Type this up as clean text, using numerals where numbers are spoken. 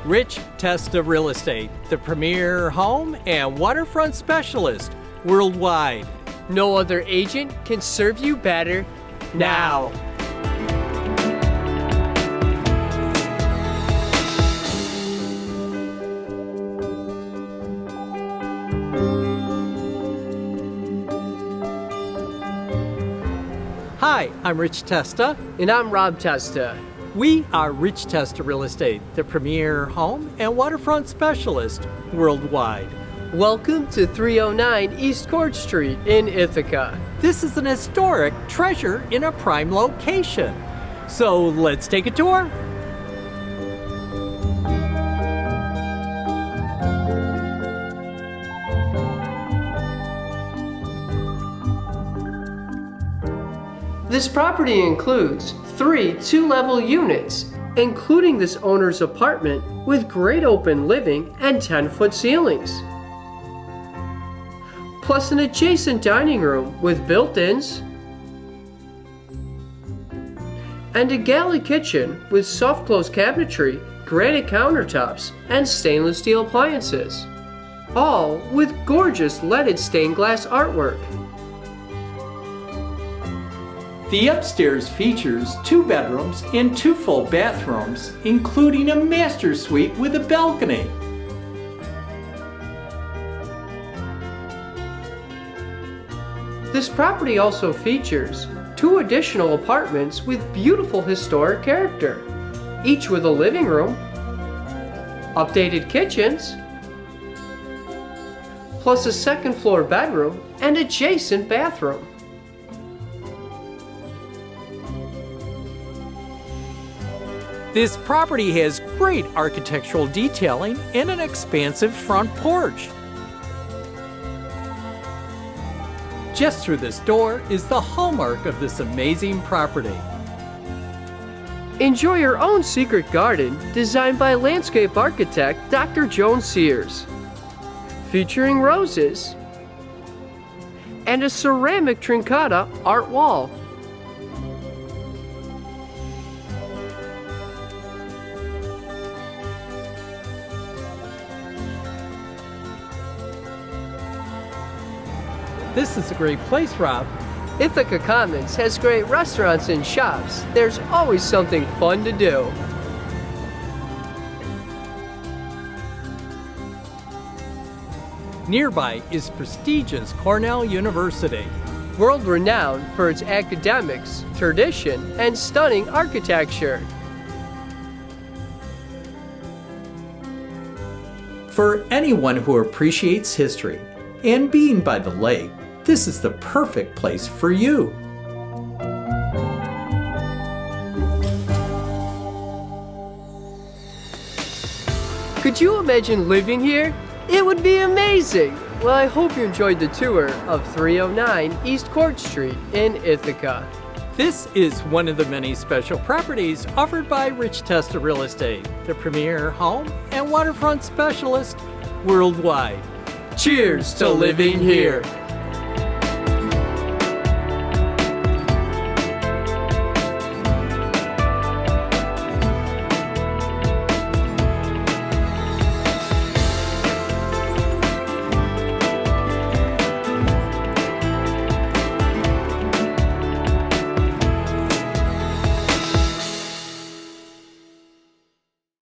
Rich Testa Real Estate, the premier home and waterfront specialist worldwide. No other agent can serve you better now. Hi, I'm Rich Testa. And I'm Rob Testa. We are Rich Testa Real Estate, the premier home and waterfront specialist worldwide. Welcome to 309 East Court Street in Ithaca. This is an historic treasure in a prime location. So let's take a tour. This property includes 3 two-level units, including this owner's apartment with great open living and 10-foot ceilings, plus an adjacent dining room with built-ins, and a galley kitchen with soft-close cabinetry, granite countertops, and stainless steel appliances, all with gorgeous leaded stained glass artwork. The upstairs features 2 bedrooms and 2 full bathrooms, including a master suite with a balcony. This property also features 2 additional apartments with beautiful historic character, each with a living room, updated kitchens, plus a second-floor bedroom and adjacent bathroom. This property has great architectural detailing and an expansive front porch. Just through this door is the hallmark of this amazing property. Enjoy your own secret garden designed by landscape architect Dr. Joan Sears, featuring roses and a ceramic trincata art wall. This is a great place, Rob. Ithaca Commons has great restaurants and shops. There's always something fun to do. Nearby is prestigious Cornell University. World-renowned for its academics, tradition, and stunning architecture. For anyone who appreciates history and being by the lake, this is the perfect place for you. Could you imagine living here? It would be amazing! Well, I hope you enjoyed the tour of 309 East Court Street in Ithaca. This is one of the many special properties offered by Rich Testa Real Estate, the premier home and waterfront specialist worldwide. Cheers to living here!